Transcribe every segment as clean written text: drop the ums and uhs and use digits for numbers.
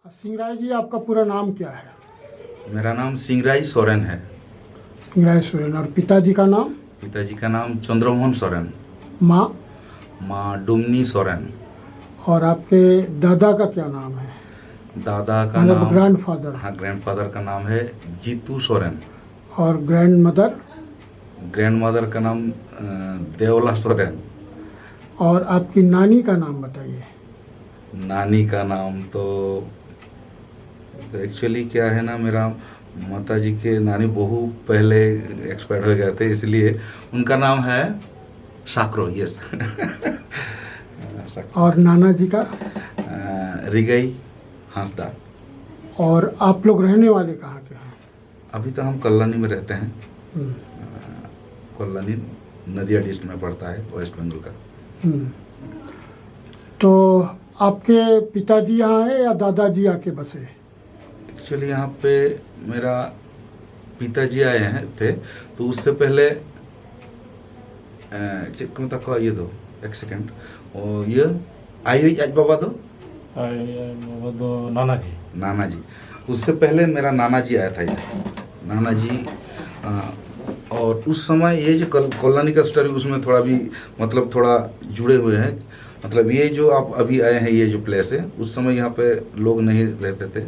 सिंगराय जी, आपका पूरा नाम क्या है? मेरा नाम सिंगराई सोरेन है। सिंगराय सोरेन। और पिताजी का नाम? पिताजी का नाम चंद्रमोहन सोरेन। माँ? माँ डुमनी सोरेन। और आपके दादा का क्या नाम है? दादा का मतलब नाम, ग्रैंडफादर। हाँ, ग्रैंडफादर का नाम है जीतू सोरेन। और ग्रैंडमदर? ग्रैंडमदर का नाम देवला सोरेन। और आपकी नानी का नाम बताइए। नानी का नाम तो एक्चुअली क्या है ना, मेरा माता जी के नानी बहु पहले एक्सपायर हो गए थे, इसलिए उनका नाम है साकरो। यस। और नाना जी का? रिगई हांसदा। और आप लोग रहने वाले कहाँ के हैं? अभी तो हम कल्याणी में रहते हैं। हम्म, कल्याणी नदिया डिस्ट्रिक्ट में पड़ता है, वेस्ट बंगाल का। हम्म। तो आपके पिताजी यहाँ है या दादाजी आके बसे? एक्चुअली यहाँ पे मेरा पिताजी आए हैं थे, तो उससे पहले चेक में तक ये दो एक सेकंड। और ये आई हुई आज बाबा दो वो दो नाना जी। नाना जी। उससे पहले मेरा नाना जी आया था ये नाना जी। और उस समय ये जो कल्याणी का स्टोरी, उसमें थोड़ा भी मतलब थोड़ा जुड़े हुए हैं। मतलब ये जो आप अभी आए हैं, ये जो प्लेस है, उस समय यहाँ पे लोग नहीं रहते थे।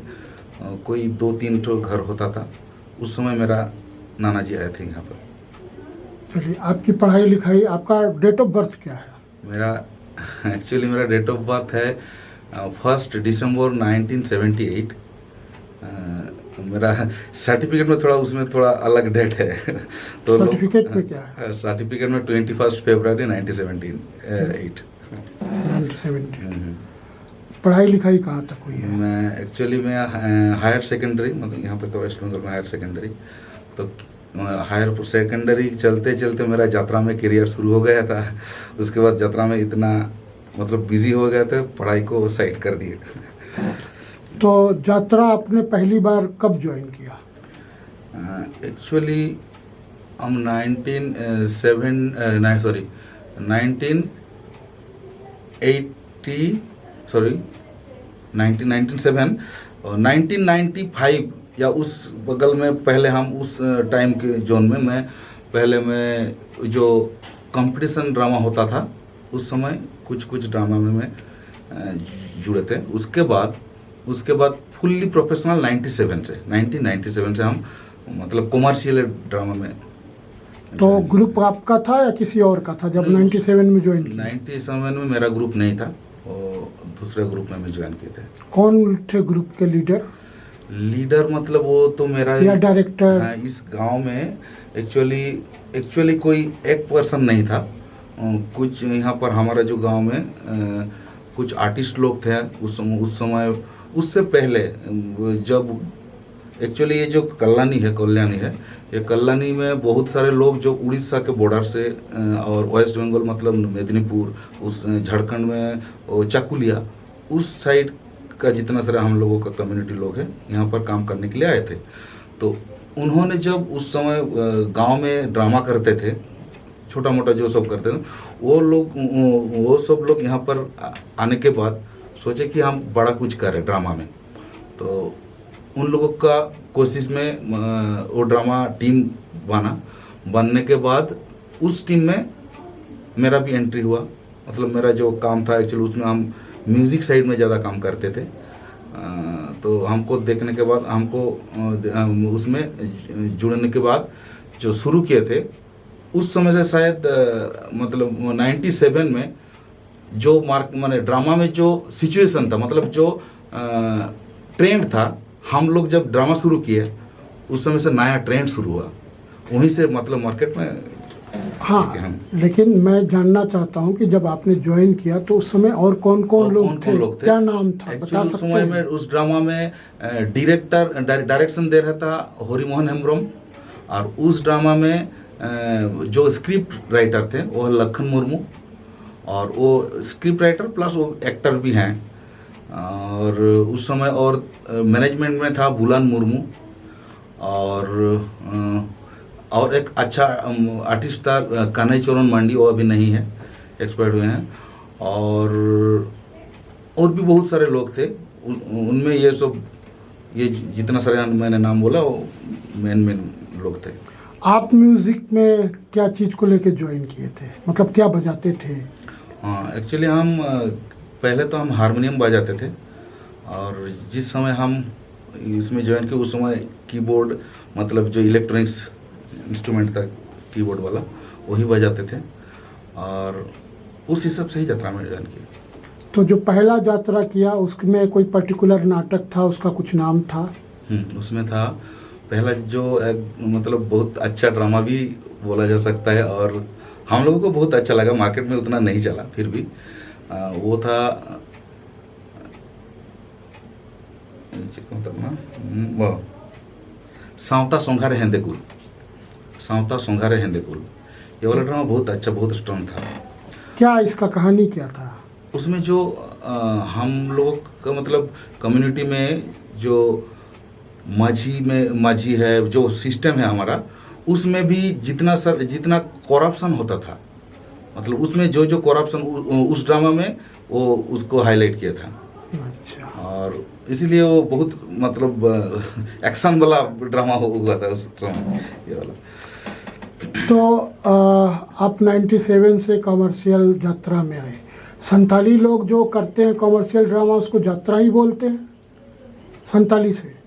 कोई 2-3 ठो घर होता था। उस समय मेरा नाना जी आए थे यहाँ पर। चलिए, आपकी पढ़ाई लिखाई, आपका डेट ऑफ बर्थ क्या है? मेरा एक्चुअली मेरा डेट ऑफ बर्थ है 1 दिसंबर 1978। मेरा सर्टिफिकेट में थोड़ा, उसमें थोड़ा अलग डेट है। तो सर्टिफिकेट पे क्या है? सर्टिफिकेट में 21 फरवरी 1978। 1970। पढ़ाई लिखाई कहाँ तक हुई है? मैं एक्चुअली मैं हायर सेकेंडरी, मतलब यहाँ पे तो वेस्ट बंगाल में हायर सेकेंडरी, तो हायर सेकेंडरी चलते चलते मेरा यात्रा में करियर शुरू हो गया था। उसके बाद यात्रा में इतना मतलब बिजी हो गए थे, पढ़ाई को साइड कर दिए। तो यात्रा आपने पहली बार कब ज्वाइन किया? एक्चुअली हम 1995 या उस बगल में, पहले हम उस टाइम के जोन में, मैं जो कंपटीशन ड्रामा होता था उस समय कुछ ड्रामा में मैं जुड़े थे। उसके बाद फुल्ली प्रोफेशनल 1997 से हम मतलब कॉमर्शियल ड्रामा में। तो ग्रुप आपका था या किसी और का था जब 97 में ज्वाइन किया? 97 में मेरा ग्रुप नहीं था, और दूसरे ग्रुप में मैं ज्वाइन किए थे। कौन थे ग्रुप के लीडर? मतलब वो तो मेरा या डायरेक्टर? हाँ, इस गांव में एक्चुअली कोई एक पर्सन नहीं था। कुछ यहाँ पर हमारा जो गांव में कुछ आर्टिस्ट लोग थे उस समय। उससे पहले जब एक्चुअली ये जो कल्याणी है, ये कल्याणी में बहुत सारे लोग जो उड़ीसा के बॉर्डर से और वेस्ट बंगाल मतलब मेदिनीपुर, उस झारखंड में और चाकुलिया, उस साइड का जितना सारा हम लोगों का कम्युनिटी लोग हैं यहाँ पर काम करने के लिए आए थे। तो उन्होंने जब उस समय गांव में ड्रामा करते थे, छोटा मोटा जो सब करते थे, वो सब लोग यहाँ पर आने के बाद सोचे कि हम बड़ा कुछ करें ड्रामा में। तो उन लोगों का कोशिश में वो ड्रामा टीम बनने के बाद उस टीम में मेरा भी एंट्री हुआ। मतलब मेरा जो काम था एक्चुअली, उसमें हम म्यूज़िक साइड में ज़्यादा काम करते थे। तो हमको देखने के बाद, हमको उसमें जुड़ने के बाद जो शुरू किए थे, उस समय से शायद मतलब 97 में जो माने ड्रामा में जो सिचुएशन था, मतलब जो ट्रेंड था, हम लोग जब ड्रामा शुरू किए उस समय से नया ट्रेंड शुरू हुआ, वहीं से मतलब मार्केट में। हाँ, लेकिन मैं जानना चाहता हूँ कि जब आपने ज्वाइन किया तो उस समय और कौन कौन लोग थे? क्या नाम था, बता उस सकते समय हैं? में उस ड्रामा में डायरेक्शन दे रहा था हरिमोहन हेम्ब्रम, और उस ड्रामा में जो स्क्रिप्ट राइटर थे वो लखन मुर्मू, और वो स्क्रिप्ट राइटर प्लस वो एक्टर भी हैं। और उस समय और मैनेजमेंट में था बुलान मुर्मू, और एक अच्छा आर्टिस्ट था कान्हई चरण मांडी, वो अभी नहीं है, एक्सपायर्ड हुए हैं। और भी बहुत सारे लोग थे उनमें ये सब ये जितना सारे मैंने नाम बोला वो मेन लोग थे। आप म्यूजिक में क्या चीज़ को लेके ज्वाइन किए थे, मतलब क्या बजाते थे? हाँ, एक्चुअली हम पहले तो हम हारमोनियम बजाते थे, और जिस समय हम इसमें ज्वाइन किए उस समय कीबोर्ड, मतलब जो इलेक्ट्रॉनिक्स इंस्ट्रूमेंट था कीबोर्ड वाला, वही बजाते थे, और उस हिसाब से ही यात्रा में ज्वाइन किया। तो जो पहला यात्रा किया उसमें कोई पर्टिकुलर नाटक था, उसका कुछ नाम था? उसमें था पहला जो मतलब बहुत अच्छा ड्रामा भी बोला जा सकता है, और हम लोगों को बहुत अच्छा लगा, मार्केट में उतना नहीं चला फिर भी, वो था मतलब ना वो सावता सोंघारे हेंदेकुल, सावता सोंघारे हेंदेकुल, ये वाला ड्रामा बहुत अच्छा, बहुत स्ट्रॉन्ग था। क्या इसका कहानी क्या था? उसमें जो हम लोगों का मतलब कम्युनिटी में जो माझी है, जो सिस्टम है हमारा, उसमें भी जितना करप्शन होता था, मतलब उसमें जो करप्शन उस ड्रामा में वो उसको हाईलाइट किया था। अच्छा। और इसीलिए वो बहुत मतलब एक्शन वाला ड्रामा हुआ था उस ड्रामा ये वाला। तो आप 97 से कमर्शियल यात्रा में आए। संताली लोग जो करते हैं कमर्शियल ड्रामा उसको यात्रा ही बोलते हैं संताली से?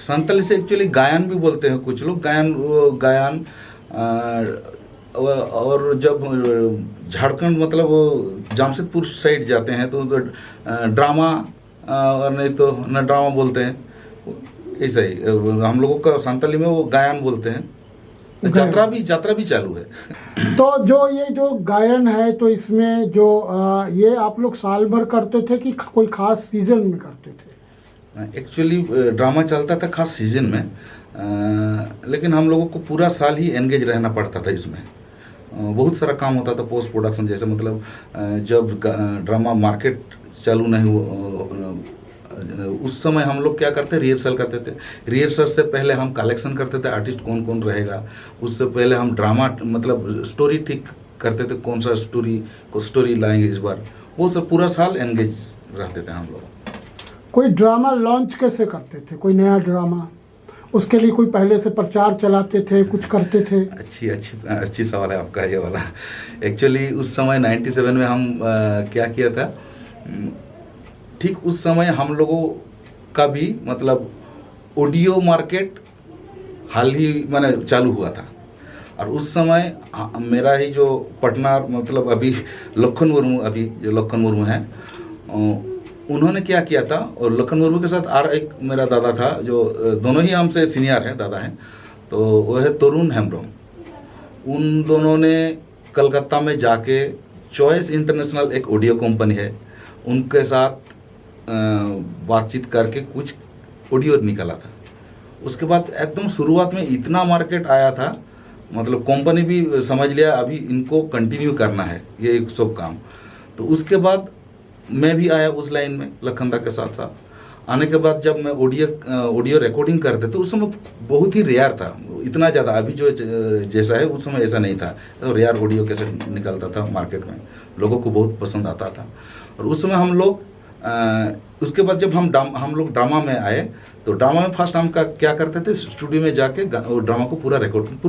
संताली से एक्चुअली गायन भी बोलते हैं कुछ लोग, गायन। और जब झारखंड मतलब जमशेदपुर साइड जाते हैं तो ड्रामा, और नहीं तो न ड्रामा बोलते हैं, ऐसा ही हम लोगों का संताली में वो गायन बोलते हैं। यात्रा भी चालू है। तो जो गायन है, तो इसमें जो ये आप लोग साल भर करते थे कि कोई खास सीजन में करते थे? एक्चुअली ड्रामा चलता था खास सीजन में, लेकिन हम लोगों को पूरा साल ही एंगेज रहना पड़ता था इसमें। बहुत सारा काम होता था पोस्ट प्रोडक्शन, जैसे मतलब जब ड्रामा मार्केट चालू नहीं हुआ उस समय हम लोग क्या करते, रिहर्सल करते थे। रिहर्सल से पहले हम कलेक्शन करते थे आर्टिस्ट कौन कौन रहेगा, उससे पहले हम ड्रामा मतलब स्टोरी ठीक करते थे, कौन सा स्टोरी लाएंगे इस बार, वो सब पूरा साल एंगेज रहते थे हम लोग। कोई ड्रामा लॉन्च कैसे करते थे? कोई नया ड्रामा, उसके लिए कोई पहले से प्रचार चलाते थे, कुछ करते थे? अच्छी सवाल है आपका ये वाला। एक्चुअली उस समय 97 में हम क्या किया था, ठीक उस समय हम लोगों का भी मतलब ऑडियो मार्केट हाल ही मैंने चालू हुआ था, और उस समय मेरा ही जो पटना मतलब अभी लखन मुर्मू हैं, उन्होंने क्या किया था, और लखन मुर्मू के साथ और एक मेरा दादा था जो दोनों ही हमसे सीनियर हैं, दादा हैं, तो वो है तरुण हेम्ब्रम। उन दोनों ने कलकत्ता में जाके चॉइस इंटरनेशनल एक ऑडियो कंपनी है, उनके साथ बातचीत करके कुछ ऑडियो निकाला था। उसके बाद एकदम शुरुआत में इतना मार्केट आया था, मतलब कंपनी भी समझ लिया अभी इनको कंटिन्यू करना है ये एक सब काम। तो उसके बाद मैं भी आया उस लाइन में लखनदा के साथ साथ। आने के बाद जब मैं ऑडियो रिकॉर्डिंग करते तो उस समय बहुत ही रेयर था, इतना ज़्यादा अभी जो जैसा है उस समय ऐसा नहीं था। तो रेयर ऑडियो कैसे निकलता था मार्केट में, लोगों को बहुत पसंद आता था। और उस समय हम लोग उसके बाद जब हम लोग ड्रामा में आए, तो ड्रामा में फर्स्ट हम क्या करते थे, स्टूडियो में जाके ड्रामा को पूरा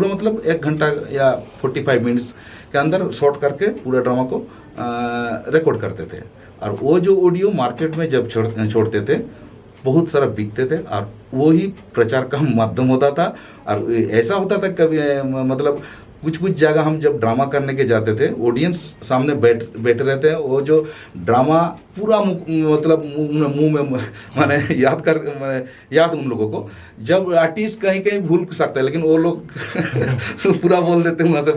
मतलब 1 घंटा या 45 मिनट्स के अंदर शॉर्ट करके पूरा ड्रामा को रिकॉर्ड करते थे। और वो जो ऑडियो मार्केट में जब छोड़ते थे बहुत सारा बिकते थे, और वो ही प्रचार का माध्यम होता था। और ऐसा होता था कभी मतलब कुछ जगह हम जब ड्रामा करने के जाते थे, ऑडियंस सामने बैठे रहते हैं, वो जो ड्रामा पूरा मतलब मुंह में माने याद उन लोगों को। जब आर्टिस्ट कहीं भूल सकता है, लेकिन वो लोग पूरा बोल देते हैं वहाँ से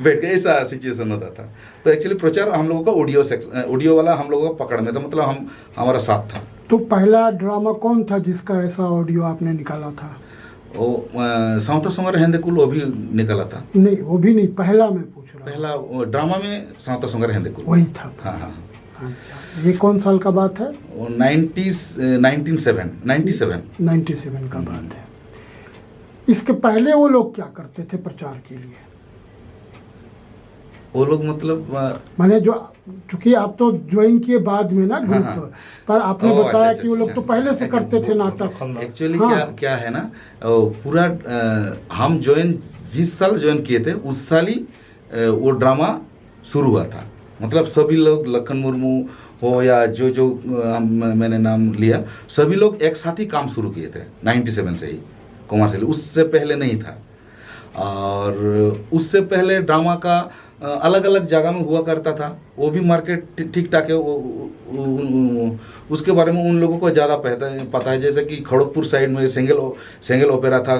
बैठ के, ऐसा सिचुएशन होता था। तो एक्चुअली प्रचार हम लोगों का ऑडियो वाला हम लोगों का पकड़ में था, मतलब हमारा साथ था। तो पहला ड्रामा कौन था जिसका ऐसा ऑडियो आपने निकाला था? वो सावता सोंघारे हेंदेकुल, वो भी निकला था। नहीं, वो भी नहीं, पहला मैं पूछ रहा हूँ। पहला ड्रामा में सावता सोंघारे हेंदेकुल वही था। हाँ। अच्छा, ये कौन साल का बात है? वो 97 का बात है। इसके पहले वो लोग क्या करते थे प्रचार के लिए? वो लोग मतलब माने जो, चूंकि आप तो ज्वाइन किए बाद में ना ग्रुप, हाँ। पर आपने ओह, बताया अच्छा, कि वो लोग अच्छा, तो पहले से अच्छा। करते थे नाटक। एक्चुअली हाँ। क्या क्या है ना, पूरा हम ज्वाइन जिस साल ज्वाइन किए थे उस साल ही वो ड्रामा शुरू हुआ था। मतलब सभी लोग, लखन मुर्मू हो या जो जो मैंने नाम लिया, सभी लोग एक साथ ही काम शुरू किए थे 97 से ही कॉमर्शियल, उससे पहले नहीं था। और उससे पहले ड्रामा का अलग अलग जगह में हुआ करता था, वो भी मार्केट ठीक ठाक है। उसके बारे में उन लोगों को ज़्यादा पता है। जैसे कि खड़गपुर साइड में सेंगल ओपेरा था,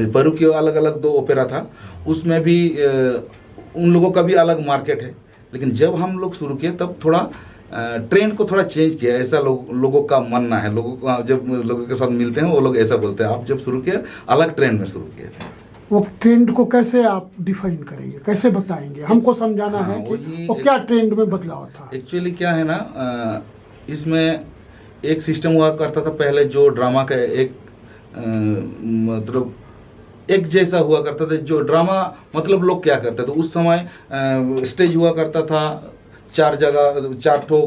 बरू के अलग अलग 2 ओपेरा था, उसमें भी उन लोगों का भी अलग मार्केट है। लेकिन जब हम लोग शुरू किए तब थोड़ा ट्रेंड को थोड़ा चेंज किया, ऐसा लोगों का मानना है। लोगों को जब लोगों के साथ मिलते हैं वो लोग ऐसा बोलते हैं, आप जब शुरू किए अलग ट्रेंड में शुरू किए थे। वो ट्रेंड को कैसे आप डिफाइन करेंगे, कैसे बताएंगे, हमको समझाना हाँ, है कि वही वो क्या ट्रेंड में बदलाव था। एक्चुअली क्या है ना, इसमें एक सिस्टम हुआ करता था पहले, जो ड्रामा का एक मतलब एक जैसा हुआ करता था। जो ड्रामा मतलब लोग क्या करते थे उस समय, स्टेज हुआ करता था 4 जगह, 4 ठो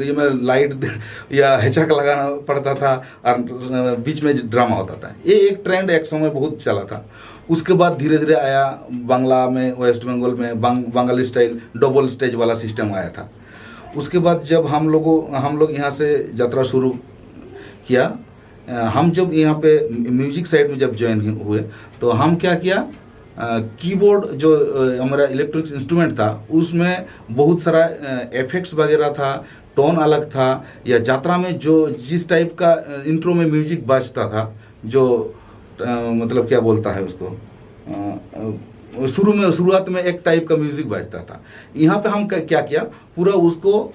ये में लाइट या हेचक लगाना पड़ता था, और बीच में ड्रामा होता था। ये एक ट्रेंड एक समय बहुत चला था। उसके बाद धीरे धीरे आया बांग्ला में, वेस्ट बंगाल में बंगाली स्टाइल डबल स्टेज वाला सिस्टम आया था। उसके बाद जब हम लोग यहाँ से यात्रा शुरू किया, हम जब यहाँ पे म्यूजिक साइड में जब ज्वाइन हुए तो हम क्या किया, कीबोर्ड जो हमारा इलेक्ट्रॉनिक्स इंस्ट्रूमेंट था उसमें बहुत सारा इफेक्ट्स वगैरह था, टोन अलग था, या यात्रा में जो जिस टाइप का इंट्रो में म्यूजिक बजता था, जो मतलब क्या बोलता है उसको, शुरुआत में एक टाइप का म्यूजिक बजता था। यहाँ पे हम क्या किया, पूरा उसको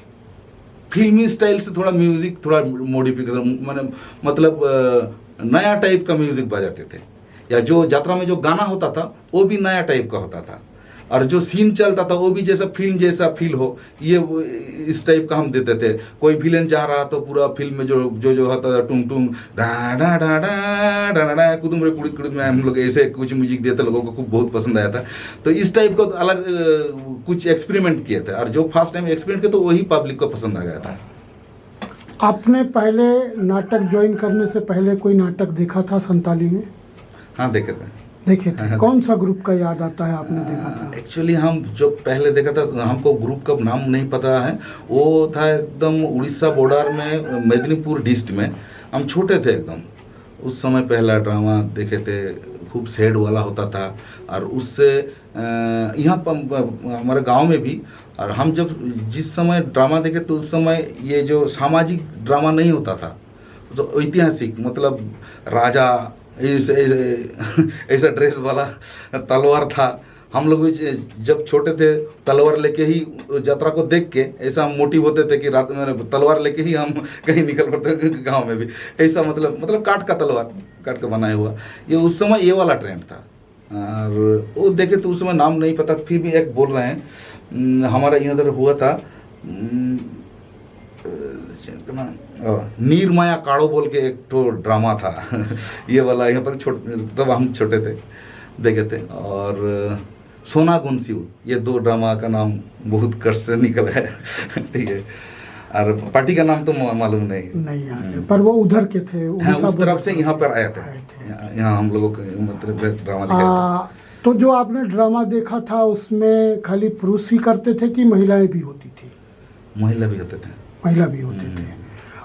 फिल्मी स्टाइल से थोड़ा म्यूजिक, थोड़ा मॉडिफिकेशन, मतलब नया टाइप का म्यूजिक बजाते थे। या जो यात्रा में जो गाना होता था वो भी नया टाइप का होता था, और जो सीन चलता था वो भी जैसा फिल्म जैसा फील हो, ये इस टाइप का हम देते थे। कोई विलेन जा रहा तो पूरा फिल्म में जो होता था, टुंग टुंग डा डा डा डा डा डा कुदुम रे कुड़ित कुड़ित में हम लोग ऐसे कुछ म्यूजिक देते, लोगों को खूब बहुत पसंद आया था। तो इस टाइप का अलग कुछ एक्सपेरिमेंट किए थे, और जो फर्स्ट टाइम एक्सपेरिमेंट किया तो वही पब्लिक को पसंद आ गया था। आपने पहले नाटक ज्वाइन करने से पहले कोई नाटक देखा था संताली में? हाँ, देखे थे। देखे थे? कौन सा ग्रुप का याद आता है आपने देखा था? एक्चुअली हम जो पहले देखा था, हमको ग्रुप का नाम नहीं पता है। वो था एकदम उड़ीसा बॉर्डर में, मेदिनीपुर डिस्ट्रिक्ट में। हम छोटे थे एकदम उस समय, पहला ड्रामा देखे थे, खूब सैड वाला होता था। और उससे यहाँ पर हमारे गांव में भी, और हम जब जिस समय ड्रामा देखे तो उस समय ये जो सामाजिक ड्रामा नहीं होता था, तो ऐतिहासिक, मतलब राजा ऐसा ड्रेस वाला, तलवार था। हम लोग भी जब छोटे थे तलवार लेके ही यात्रा को देख के ऐसा मोटिव होते थे कि रात में तलवार लेके ही हम कहीं निकल पड़ते गांव में भी। ऐसा मतलब काट का तलवार, काट का बनाया हुआ, ये उस समय ये वाला ट्रेंड था। और वो देखे तो उस समय नाम नहीं पता, फिर भी एक बोल रहे हैं हमारा यहाँ इधर हुआ था, नीरमाया काड़ो बोल के एक तो ड्रामा था ये वाला, यहाँ पर तब हम छोटे थे देखे थे। और सोना गुनसिव, ये 2 ड्रामा का नाम बहुत कष्ट से निकला है ठीक है। और पार्टी का नाम तो मालूम नहीं आगे, पर वो उधर के थे, हाँ, उस तरफ से यहाँ पर आए थे। यहाँ हम लोगों को मतलब ड्रामा दिखाया। तो जो आपने ड्रामा देखा था उसमें खाली पुरुष ही करते थे कि महिलाएं भी होती थी? महिला भी होते थे। महिला भी होते थे।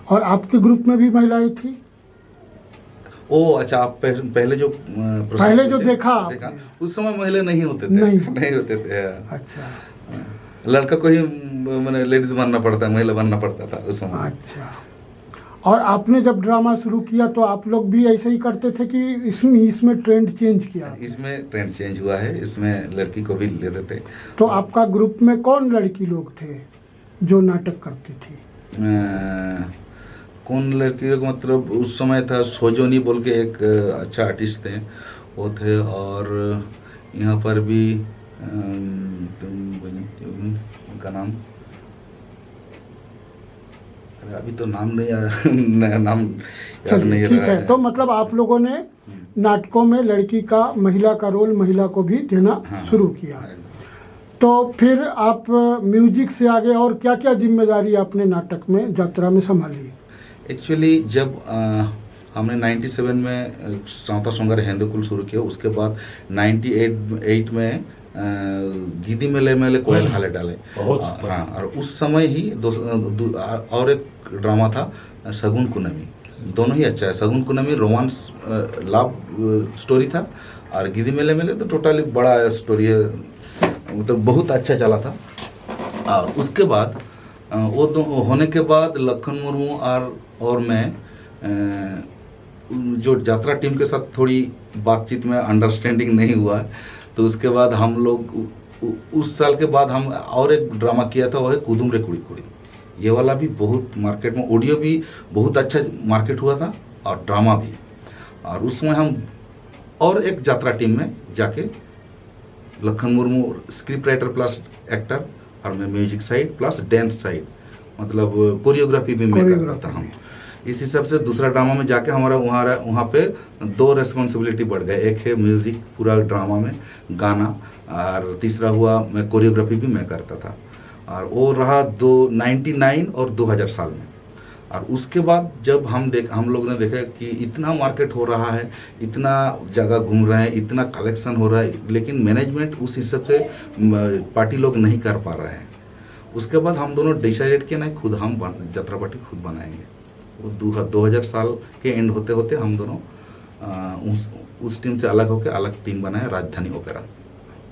और आपके ग्रुप में भी महिलाएं थी? ओ अच्छा, आप पहले जो देखा उस समय महिला नहीं होते थे, नहीं होते थे। अच्छा, लड़का को ही मैंने लेडीज बनना पड़ता, महिला बनना पड़ता था उस समय। अच्छा, और आपने जब ड्रामा शुरू किया तो आप लोग भी ऐसे ही करते थे कि इसमें ट्रेंड चेंज किया? इसमें ट्रेंड चेंज हुआ है, इसमें लड़की को भी लेते थे। तो आपका ग्रुप में कौन लड़की लोग थे जो नाटक करती थी? कौन लड़की लोग, मतलब उस समय था सोजोनी बोल के एक अच्छा आर्टिस्ट थे, वो थे। और यहाँ पर भी उनका नाम, अभी तो नाम नहीं नाम याद नहीं रहा है। तो मतलब आप लोगों ने नाटकों में लड़की का, महिला का रोल, महिला को भी देना शुरू किया। तो फिर आप म्यूजिक से आगे और क्या क्या जिम्मेदारी आपने नाटक में यात्रा में संभाली? एक्चुअली जब हमने 97 में सावता सोंगार हेंदुकुल शुरू किया, उसके बाद 98 में गिदी मेले मेले कोयल हाले डाले। हाँ, और उस समय ही और एक ड्रामा था सगुन कुनमी, दोनों ही अच्छा है। सगुन कुनमी रोमांस लव स्टोरी था, और गिदी मेले मेले तो टोटली बड़ा स्टोरी है, मतलब बहुत अच्छा चला था। और उसके बाद वो होने के बाद लखन मुर्मू और मैं जो यात्रा टीम के साथ थोड़ी बातचीत में अंडरस्टैंडिंग नहीं हुआ, तो उसके बाद हम लोग उस साल के बाद हम और एक ड्रामा किया था, वो है कुदुम रे कुड़ी कुड़ी। ये वाला भी बहुत मार्केट में, ऑडियो भी बहुत अच्छा मार्केट हुआ था और ड्रामा भी। और उसमें हम और एक यात्रा टीम में जाके Lakhan Murmu script writer plus actor, और मैं music side plus dance side, मतलब कोरियोग्राफी भी मैं करता था। हम इस हिसाब से दूसरा ड्रामा में जाके हमारा वहाँ पे 2 रिस्पॉन्सिबिलिटी बढ़ गए। एक है म्यूज़िक पूरा ड्रामा में गाना, और तीसरा हुआ मैं कोरियोग्राफी भी मैं करता था। और वो रहा 99 और 2000 साल में। और उसके बाद जब हम लोग ने देखा कि इतना मार्केट हो रहा है, इतना जगह घूम रहे हैं, इतना कलेक्शन हो रहा है, लेकिन मैनेजमेंट उस हिसाब से पार्टी लोग नहीं कर पा रहे हैं। उसके बाद हम दोनों डिसाइडेड किया नहीं, खुद हम यात्रा पार्टी खुद बनाएंगे। वो 2000 साल के एंड होते होते हम दोनों उस टीम से अलग होकर अलग टीम बनाए, राजधानी ओपेरा।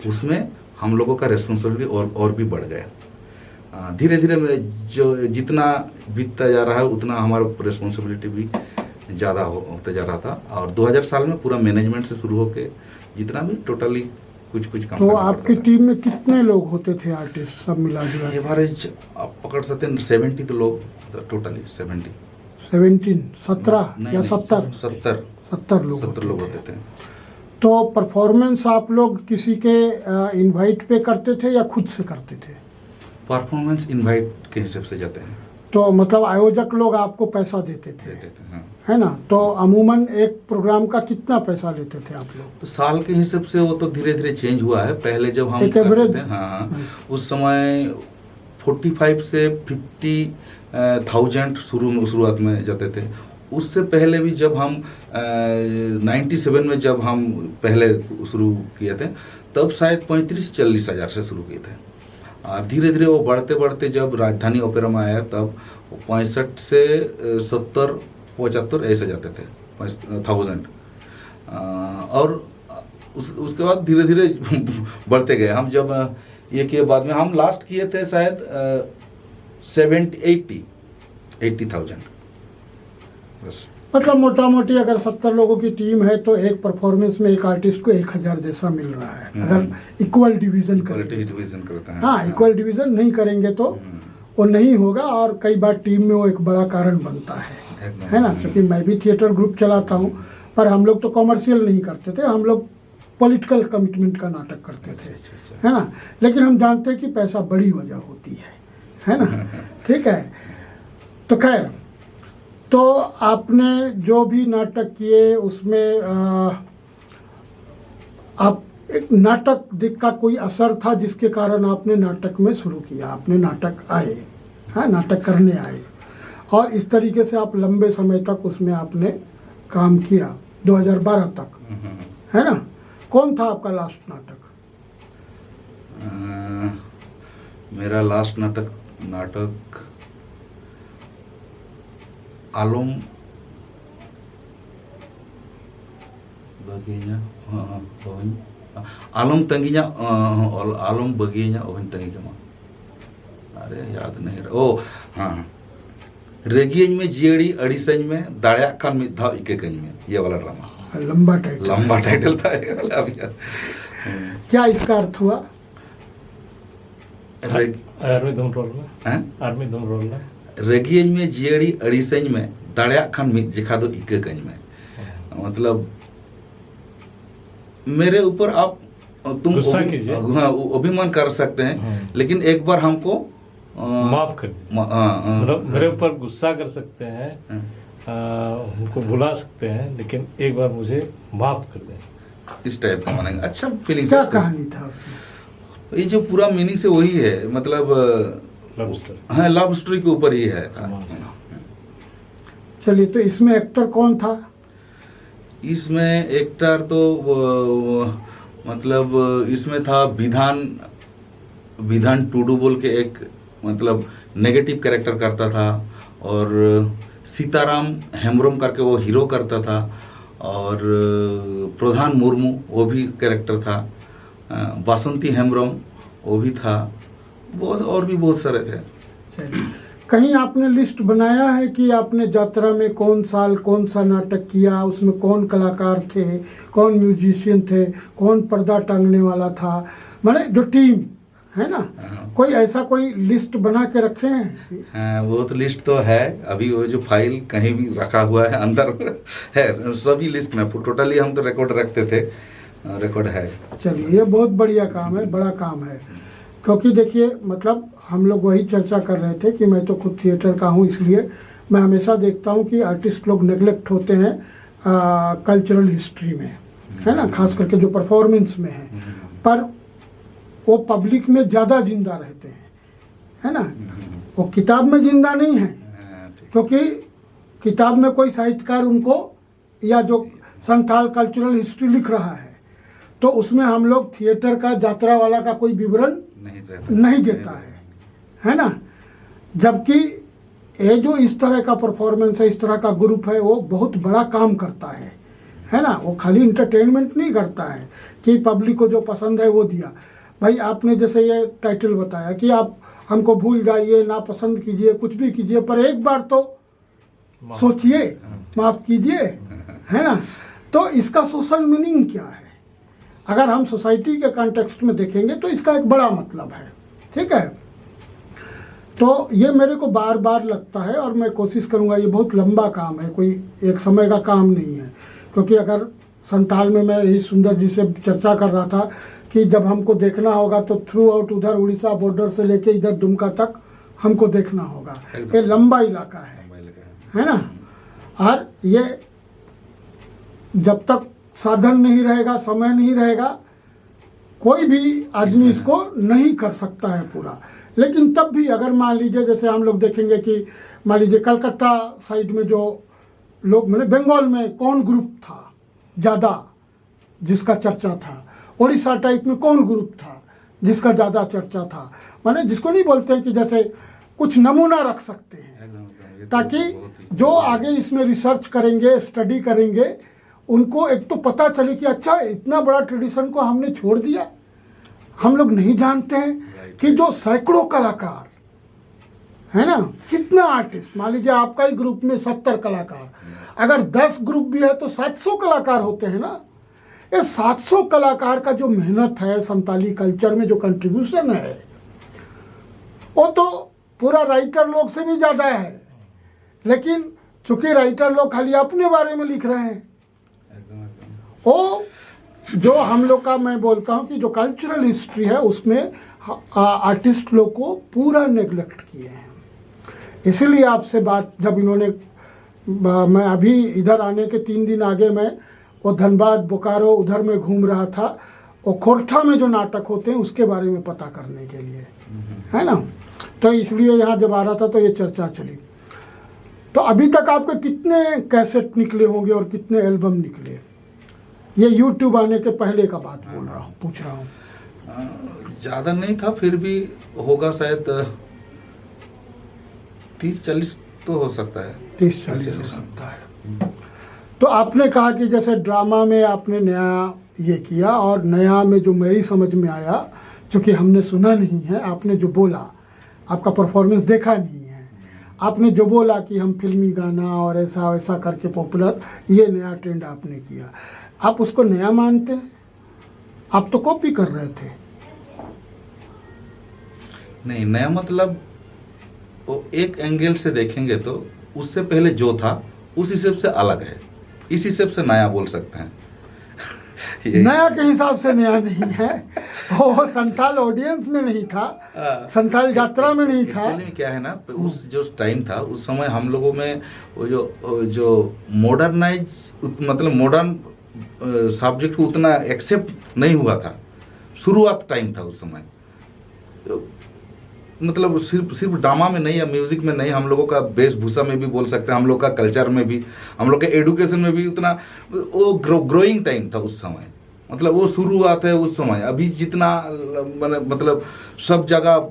उसमें हम लोगों का रेस्पॉन्सिबिलिटी और भी बढ़ गया। धीरे धीरे जो जितना बीतता जा रहा है उतना हमारा रिस्पॉन्सिबिलिटी भी ज़्यादा होते जा रहा था। और 2000 साल में पूरा मैनेजमेंट से शुरू होकर जितना भी टोटली कुछ काम। तो आपकी टीम में कितने लोग होते थे आर्टिस्ट, सब मिला जुला? एवरेज आप पकड़ सकते हैं 70 तो लोग, टोटली 17 या 70 लोग होते थे। तो परफॉर्मेंस आप लोग किसी के इनवाइट पे करते थे या खुद से करते थे? परफॉर्मेंस इनवाइट के हिसाब से जाते हैं। तो मतलब आयोजक लोग आपको पैसा देते थे? हाँ। है ना? तो अमूमन एक प्रोग्राम का कितना पैसा लेते थे आप लोग? तो साल के हिसाब से वो तो धीरे धीरे चेंज हुआ है। पहले जब हम करते थे, हाँ, उस समय 45 से 50,000 शुरुआत में जाते थे। उससे पहले भी जब हम 97 में जब हम पहले शुरू किए थे, तब शायद 35-40 हज़ार से शुरू किए थे। और धीरे धीरे वो बढ़ते बढ़ते जब राजधानी ओपेरा में आया, तब 65 से 70-75 ऐसे जाते थे 1000। और उसके बाद धीरे धीरे बढ़ते गए। हम जब ये किए, बाद में हम लास्ट किए थे शायद 80,000 बस। मतलब मोटा मोटी अगर 70 लोगों की टीम है तो एक परफॉर्मेंस में एक आर्टिस्ट को 1000 जैसा मिल रहा है, अगर इक्वल डिवीजन करते हैं। हाँ, इक्वल डिवीजन नहीं करेंगे तो वो नहीं होगा। और कई बार टीम में वो एक बड़ा कारण बनता है ना? क्योंकि मैं भी थिएटर ग्रुप चलाता हूँ, पर हम लोग तो कॉमर्शियल नहीं करते थे, हम लोग पॉलिटिकल कमिटमेंट का नाटक करते थे, है ना? लेकिन हम जानते हैं कि पैसा बड़ी वजह होती है ना? ठीक है। तो खैर, तो आपने जो भी नाटक किए उसमें आप एक नाटक का कोई असर था जिसके कारण आपने नाटक में शुरू किया, आपने नाटक आए, हाँ, नाटक करने आए, और इस तरीके से आप लंबे समय तक उसमें आपने काम किया 2012 तक, है ना? कौन था आपका लास्ट नाटक? मेरा लास्ट नाटक आलम baginya आलम तंगिया आलम बगिया ओहन तंगी के मां, अरे याद नहीं रहा। ओ हाँ, रेगियन में जियड़ी अड़ीसंज में दाड़िया खान मिद धाव इकेकंज में, ये वाला ड्रामा। लंबा टाइटल था ये वाला। अभी क्या इसका अर्थ हुआ? आर्मी दोनों रोल में रेगियन में जियड़ी अड़ीसंज में दाड़िया खान मिद जिखा दो इकेकंज में, मतलब मेरे ऊपर आप तुम अभिमान कर सकते हैं, लेकिन एक बार हमको माफ कर मेरे ऊपर गुस्सा कर सकते हैं, हमको भुला सकते हैं, लेकिन एक बार मुझे माफ कर दें, इस टाइप का मानेंगे। अच्छा फीलिंग। क्या कहानी था? ये जो पूरा मीनिंग से वही है, मतलब लव स्टोरी। हाँ, लव स्टोरी के ऊपर ही है। चलिए, तो इसमें एक्टर कौन था? इसमें एक्टर तो मतलब इसमें था विधान टूडू बोल के एक मतलब नेगेटिव कैरेक्टर करता था, और सीताराम हेम्ब्रोम करके वो हीरो करता था, और प्रधान मुर्मू वो भी कैरेक्टर था, बासंती हेम्ब्रोम वो भी था, बहुत और भी बहुत सारे थे। चलिए, कहीं आपने लिस्ट बनाया है कि आपने यात्रा में कौन साल कौन सा नाटक किया, उसमें कौन कलाकार थे, कौन म्यूजिशियन थे, कौन पर्दा टांगने वाला था, माने जो टीम है ना, कोई ऐसा कोई लिस्ट बना के रखे हैं? हाँ, वो तो लिस्ट तो है, अभी वो जो फाइल कहीं भी रखा हुआ है अंदर है, सभी लिस्ट में टोटली हम तो रिकॉर्ड रखते थे, रिकॉर्ड है। चलिए, ये बहुत बढ़िया काम है, बड़ा काम है, क्योंकि देखिए मतलब हम लोग वही चर्चा कर रहे थे कि मैं तो खुद थिएटर का हूँ, इसलिए मैं हमेशा देखता हूँ कि आर्टिस्ट लोग नेग्लेक्ट होते हैं कल्चरल हिस्ट्री में, है ना, खास करके जो परफॉर्मेंस में है, पर वो पब्लिक में ज़्यादा जिंदा रहते हैं, है ना, वो किताब में जिंदा नहीं है, क्योंकि किताब में कोई साहित्यकार उनको या जो संथाल कल्चरल हिस्ट्री लिख रहा है तो उसमें हम लोग थिएटर का यात्रा वाला का कोई विवरण नहीं देता है ना, जबकि ये जो इस तरह का परफॉर्मेंस है, इस तरह का ग्रुप है, वो बहुत बड़ा काम करता है ना, वो खाली इंटरटेनमेंट नहीं करता है कि पब्लिक को जो पसंद है वो दिया। भाई आपने जैसे ये टाइटल बताया कि आप हमको भूल जाइए, ना पसंद कीजिए, कुछ भी कीजिए, पर एक बार तो सोचिए, माफ कीजिए, है ना, तो इसका सोशल मीनिंग क्या है? अगर हम सोसाइटी के कॉन्टेक्स्ट में देखेंगे तो इसका एक बड़ा मतलब है, ठीक है। तो ये मेरे को बार बार लगता है और मैं कोशिश करूँगा, ये बहुत लंबा काम है, कोई एक समय का काम नहीं है, क्योंकि अगर संताल में मैं यही सुंदर जी से चर्चा कर रहा था कि जब हमको देखना होगा तो थ्रू आउट उधर उड़ीसा बॉर्डर से लेके इधर दुमका तक हमको देखना होगा, ये लंबा इलाका है ना, और ये जब तक साधन नहीं रहेगा, समय नहीं रहेगा, कोई भी आदमी इसको नहीं कर सकता है पूरा। लेकिन तब भी अगर मान लीजिए जैसे हम लोग देखेंगे कि मान लीजिए कलकत्ता साइड में जो लोग, मैंने बंगाल में कौन ग्रुप था ज़्यादा जिसका चर्चा था, उड़ीसा टाइप में कौन ग्रुप था जिसका ज़्यादा चर्चा था, माने जिसको नहीं बोलते हैं कि जैसे कुछ नमूना रख सकते हैं, ताकि जो आगे इसमें रिसर्च करेंगे, स्टडी करेंगे, उनको एक तो पता चले कि अच्छा इतना बड़ा ट्रेडिशन को हमने छोड़ दिया। हम लोग नहीं जानते हैं कि जो सैकड़ों कलाकार है ना, कितना आर्टिस्ट, मान लीजिए आपका ही ग्रुप में 70 कलाकार, अगर 10 ग्रुप भी है तो 700 कलाकार होते हैं ना। ये 700 कलाकार का जो मेहनत है, संताली कल्चर में जो कंट्रीब्यूशन है, वो तो पूरा राइटर लोग से भी ज़्यादा है, लेकिन चूंकि राइटर लोग खाली अपने बारे में लिख रहे हैं, वो जो हम लोग का, मैं बोलता हूँ कि जो कल्चरल हिस्ट्री है उसमें आर्टिस्ट लोग को पूरा नेग्लेक्ट किए हैं। इसीलिए आपसे बात, जब इन्होंने, मैं अभी इधर आने के 3 दिन आगे मैं वो धनबाद बोकारो उधर में घूम रहा था, वो खोरठा में जो नाटक होते हैं उसके बारे में पता करने के लिए, है ना, तो इसलिए यहाँ जब आ रहा था तो ये चर्चा चली। तो अभी तक आपके कितने कैसेट निकले होंगे और कितने एल्बम निकले? ये YouTube आने के पहले का बात बोल रहा हूँ, पूछ रहा हूँ। ज़्यादा नहीं था, फिर भी होगा शायद 30-40 तो हो सकता है, 30-40 हो सकता है। तो आपने कहा कि जैसे ड्रामा में आपने नया ये किया, और नया में जो मेरी समझ में आया, क्योंकि हमने सुना नहीं है, आपने जो बोला, आपका परफॉर्मेंस देखा नहीं है, आपने जो बोला कि हम फिल्मी गाना और ऐसा वैसा करके पॉपुलर, ये नया ट्रेंड आपने किया, आप उसको नया मानते हैं? आप तो कॉपी कर रहे थे। नहीं, नया मतलब वो एक एंगल से देखेंगे तो उससे पहले जो था उस हिसाब से अलग है, इस हिसाब से नया बोल सकते हैं। नया के हिसाब से नया नहीं है, वो संथाल ऑडियंस में नहीं था, संथाल यात्रा में नहीं था। क्या है ना, उस जो टाइम था उस समय हम लोगों में वो जो मॉडर्नाइज, मतलब मॉडर्न सब्जेक्ट को उतना एक्सेप्ट नहीं हुआ था, शुरुआत टाइम था उस समय। मतलब सिर्फ ड्रामा में नहीं या म्यूजिक में नहीं, हम लोगों का वेशभूषा में भी बोल सकते हैं, हम लोग का कल्चर में भी, हम लोग के एडुकेशन में भी उतना वो ग्रोइंग टाइम था उस समय। मतलब वो शुरुआत है उस समय। अभी जितना मतलब सब जगह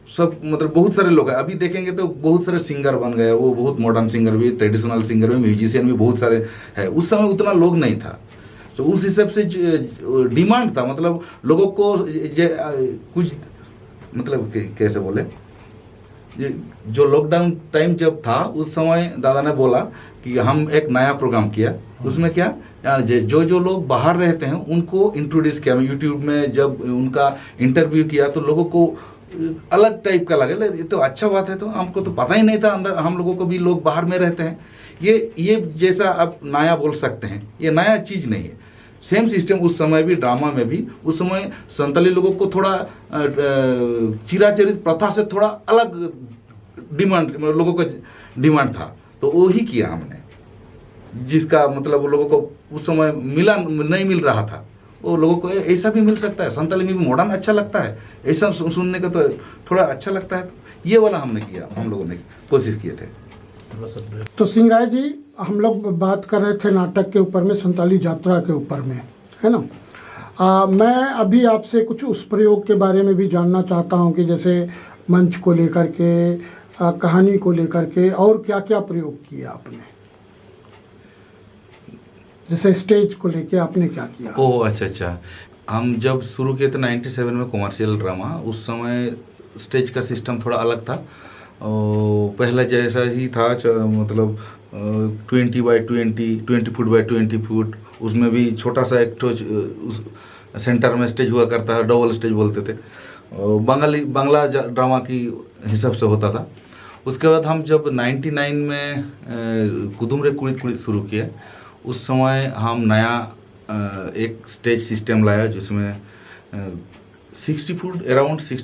सब मतलब बहुत सारे लोग हैं, अभी देखेंगे तो बहुत सारे सिंगर बन गए, वो बहुत मॉडर्न सिंगर भी, ट्रेडिशनल सिंगर भी, म्यूजिशियन भी बहुत सारे हैं। उस समय उतना लोग नहीं था, तो उस हिसाब से डिमांड था। मतलब लोगों को कुछ मतलब कैसे बोले, जो लॉकडाउन टाइम जब था उस समय दादा ने बोला कि हम एक नया प्रोग्राम किया। उसमें क्या, जो लोग बाहर रहते हैं उनको इंट्रोड्यूस किया। मैं यूट्यूब में जब उनका इंटरव्यू किया तो लोगों को अलग टाइप का लगे, ये तो अच्छा बात है, तो हमको तो पता ही नहीं था, अंदर हम लोगों को भी लोग बाहर में रहते हैं, ये जैसा आप नया बोल सकते हैं, ये नया चीज़ नहीं है। सेम सिस्टम उस समय भी, ड्रामा में भी उस समय संताली लोगों को थोड़ा चिराचरित प्रथा से थोड़ा अलग डिमांड, लोगों का डिमांड था, तो वो ही किया हमने, जिसका मतलब वो लोगों को उस समय नहीं मिल रहा था। वो लोगों को ऐसा भी मिल सकता है, संताली में भी मॉडर्न अच्छा लगता है, ऐसा सुनने का तो थोड़ा अच्छा लगता है, तो ये वाला हमने किया, हम लोगों ने कोशिश किए थे। तो सिंह राय जी, हम लोग बात कर रहे थे नाटक के ऊपर में, संताली यात्रा के ऊपर में, है ना। मैं अभी आपसे कुछ उस प्रयोग के बारे में भी जानना चाहता हूं कि जैसे मंच को लेकर के, कहानी को लेकर के, और क्या क्या प्रयोग किया आपने, जैसे स्टेज को लेके आपने क्या किया? ओह अच्छा, हम जब शुरू किए थे 97 में कॉमर्शियल ड्रामा, उस समय स्टेज का सिस्टम थोड़ा अलग था। पहला जैसा ही था, मतलब 20 फुट बाई 20 फुट, उसमें भी छोटा सा एक उस सेंटर में स्टेज हुआ करता है, डबल स्टेज बोलते थे, बांग्ला ड्रामा की हिसाब से होता था। उसके बाद हम जब 99 में कुदुमरे कुड़ित कुड़ित शुरू किए, उस समय हम नया एक स्टेज सिस्टम लाया, जिसमें 60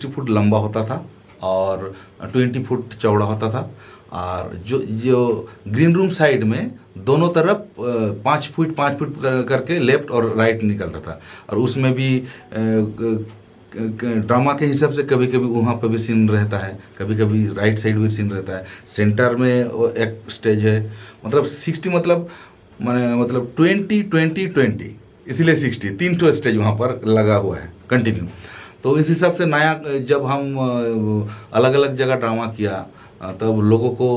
फुट लंबा होता था और 20 फुट चौड़ा होता था, और जो ग्रीन रूम साइड में दोनों तरफ 5 फुट करके लेफ्ट और राइट निकलता था। और उसमें भी ड्रामा के हिसाब से कभी कभी वहाँ पर भी सीन रहता है, कभी कभी राइट साइड भी सीन रहता है। सेंटर में एक स्टेज है, मतलब 60 मतलब 20, इसीलिए 60, 3 ठो स्टेज वहाँ पर लगा हुआ है कंटिन्यू। तो इस हिसाब से नया जब हम अलग अलग जगह ड्रामा किया तब लोगों को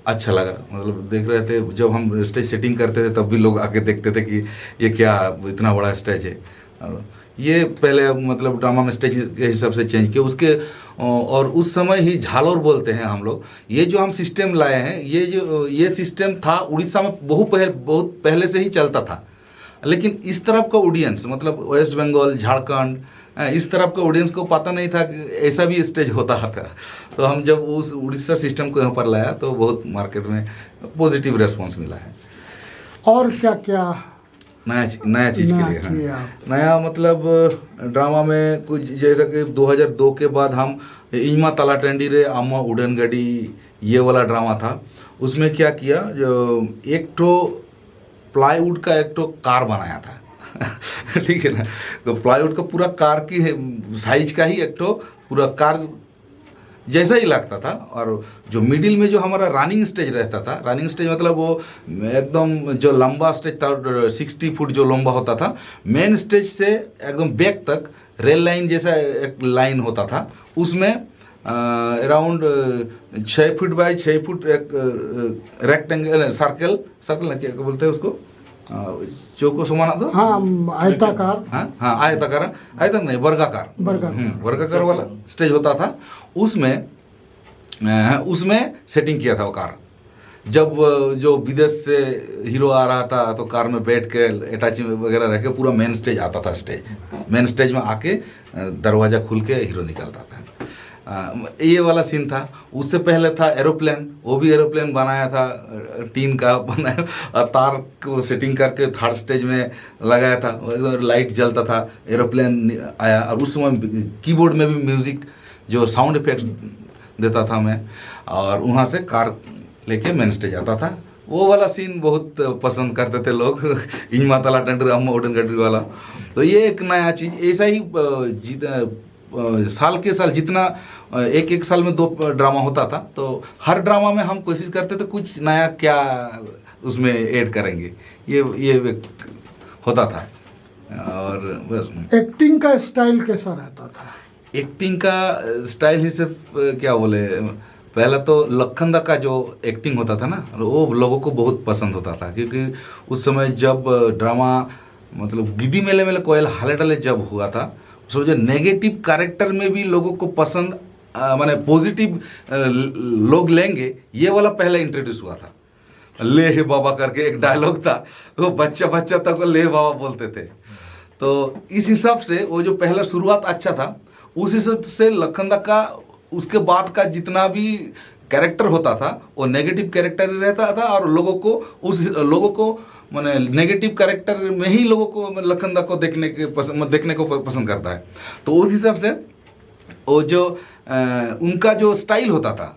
अच्छा लगा, मतलब देख रहे थे, जब हम स्टेज सेटिंग करते थे तब भी लोग आके देखते थे कि ये क्या इतना बड़ा स्टेज है। और ये पहले मतलब ड्रामा में स्टेज के हिसाब से चेंज किया उसके, और उस समय ही झालोर बोलते हैं हम लोग। ये जो हम सिस्टम लाए हैं, ये सिस्टम था उड़ीसा में बहुत पहले से ही चलता था, लेकिन इस तरफ का ऑडियंस, मतलब वेस्ट बंगाल, झारखंड, इस तरफ के ऑडियंस को पता नहीं था कि ऐसा भी स्टेज होता था। तो हम जब उस उड़ीसा सिस्टम को यहाँ पर लाया तो बहुत मार्केट में पॉजिटिव रेस्पॉन्स मिला है। और क्या क्या नया चीज़ के लिए, हाँ, नया मतलब ड्रामा में कुछ जैसा कि 2002 के बाद हम इमा तला टेंडी रे अम्मा उड़न गड़ी, ये वाला ड्रामा था। उसमें क्या किया, जो एक तो प्लाईवुड का एक तो कार बनाया था ठीक है ना, तो प्लाईवुड का पूरा कार की साइज का ही एक तो पूरा कार जैसा ही लगता था। और जो मिडिल में जो हमारा रनिंग स्टेज रहता था, रनिंग स्टेज मतलब वो एकदम जो लंबा स्टेज था 60 फुट जो लंबा होता था, मेन स्टेज से एकदम बैक तक रेल लाइन जैसा एक लाइन होता था, उसमें अराउंड 6 फुट बाई 6 फुट एक रेक्टेंगल सर्कल ना क्या बोलते हैं उसको, चौको समाना दो, हाँ आयताकार, हाँ आयताकार नहीं, वर्गाकार वाला स्टेज होता था। उसमें सेटिंग किया था वो कार। जब जो विदेश से हीरो आ रहा था तो कार में बैठ के अटैची वगैरह रह के पूरा मेन स्टेज आता था, मेन स्टेज में आके दरवाज़ा खुल के हीरो निकलता था। ये वाला सीन था। उससे पहले था एरोप्लेन, वो भी एरोप्लेन बनाया था, टीन का बनाया, और तार को सेटिंग करके थर्ड स्टेज में लगाया था, लाइट जलता था, एरोप्लेन आया। और उस समय कीबोर्ड में भी म्यूज़िक जो साउंड इफेक्ट देता था मैं, और वहाँ से कार लेके मेन स्टेज आता था। वो वाला सीन बहुत पसंद करते थे लोग इमा तला टेंडर अम्मा उड़न गड्डी वाला। तो ये एक नया चीज़, ऐसा ही साल के साल जितना एक एक साल में 2 ड्रामा होता था, तो हर ड्रामा में हम कोशिश करते थे कुछ नया क्या उसमें ऐड करेंगे, ये होता था। और बस एक्टिंग का स्टाइल कैसा रहता था? एक्टिंग का स्टाइल ही सिर्फ क्या बोले, पहला तो लखनदा का जो एक्टिंग होता था ना, वो लोगों को बहुत पसंद होता था, क्योंकि उस समय जब ड्रामा मतलब गिद्दी मेले मेले कोयल हाले डाले जब हुआ था, उसमें जो नेगेटिव कैरेक्टर में भी लोगों को पसंद माने पॉजिटिव लोग लेंगे, ये वाला पहला इंट्रोड्यूस हुआ था। ले हे बाबा करके एक डायलॉग था, वो बच्चा बच्चा तक ले बाबा बोलते थे। तो इस हिसाब से वो जो पहला शुरुआत अच्छा था, उस हिसाब से लखनदा का उसके बाद का जितना भी कैरेक्टर होता था वो नेगेटिव कैरेक्टर ही रहता था, और लोगों को माने नेगेटिव कैरेक्टर में ही लोगों को लखनदा को देखने को पसंद करता है। तो उस हिसाब से वो जो उनका जो स्टाइल होता था,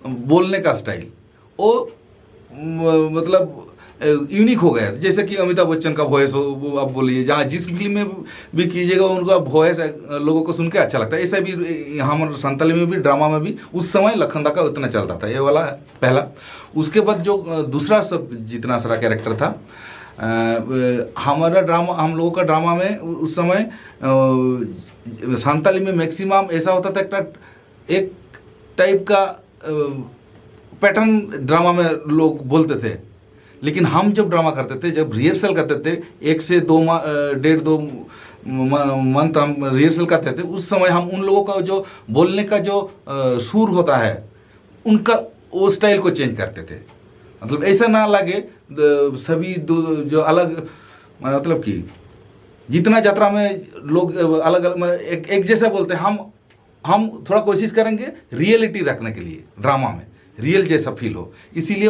बोलने का स्टाइल, वो मतलब यूनिक हो गया। जैसे कि अमिताभ बच्चन का वॉइस हो, वो आप बोलिए, जहाँ जिस फिल्म में भी कीजिएगा उनका वॉइस लोगों को सुन के अच्छा लगता है। ऐसा भी यहाँ संताली में भी, ड्रामा में भी उस समय लखनदा का उतना चलता था। ये वाला पहला। उसके बाद जो दूसरा सब जितना सारा कैरेक्टर था, हमारा ड्रामा, हम लोगों का ड्रामा में उस समय संताली में मैक्सिमम ऐसा होता था, एक टाइप का पैटर्न ड्रामा में लोग बोलते थे। लेकिन हम जब ड्रामा करते थे, जब रिहर्सल करते थे, 1 से 2 मंथ हम रिहर्सल करते थे, उस समय हम उन लोगों का जो बोलने का जो सुर होता है, उनका वो स्टाइल को चेंज करते थे। मतलब ऐसा ना लगे सभी जो अलग, मतलब कि जितना यात्रा में लोग अलग अलग एक जैसा बोलते हैं, हम थोड़ा कोशिश करेंगे रियलिटी रखने के लिए, ड्रामा में रियल जैसा फील हो। इसीलिए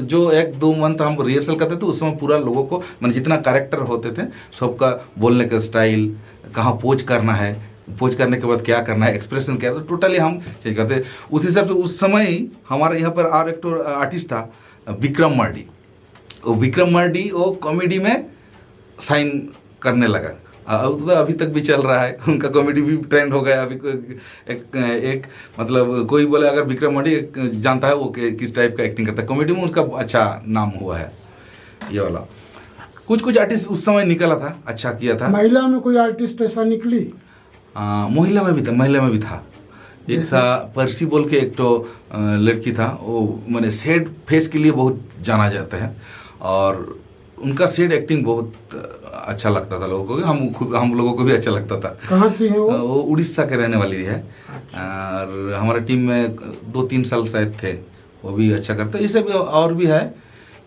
जो 1-2 मंथ हम रिहर्सल करते थे, उस समय पूरा लोगों को मतलब जितना कैरेक्टर होते थे सबका बोलने का स्टाइल, कहाँ पोज करना है, पोज करने के बाद क्या करना है, एक्सप्रेशन क्या है, तो टोटली हम चेंज करते। उस हिसाब से उस समय ही हमारे यहाँ पर और एक आर्टिस्ट था विक्रम मर्डी। वो विक्रम मर्डी वो कॉमेडी में साइन करने लगा, तो अभी तक भी चल रहा है, उनका कॉमेडी भी ट्रेंड हो गया। अभी एक मतलब कोई बोले अगर विक्रम मर्डी जानता है वो किस टाइप का एक्टिंग करता है, कॉमेडी में उसका अच्छा नाम हुआ है। ये वाला कुछ आर्टिस्ट उस समय निकला था, अच्छा किया था। महिला में कोई आर्टिस्ट ऐसा निकली? महिला में भी था। एक था पर्सी बोल के, एक तो लड़की था, वो मैंने शेड फेस के लिए बहुत जाना जाता है, और उनका शेड एक्टिंग बहुत अच्छा लगता था लोगों को, हम लोगों को भी अच्छा लगता था। कहाँ की है वो? वो उड़ीसा के रहने वाली है। और हमारे टीम में 2-3 साल शायद थे, वो भी अच्छा करता है। ये सब और भी है,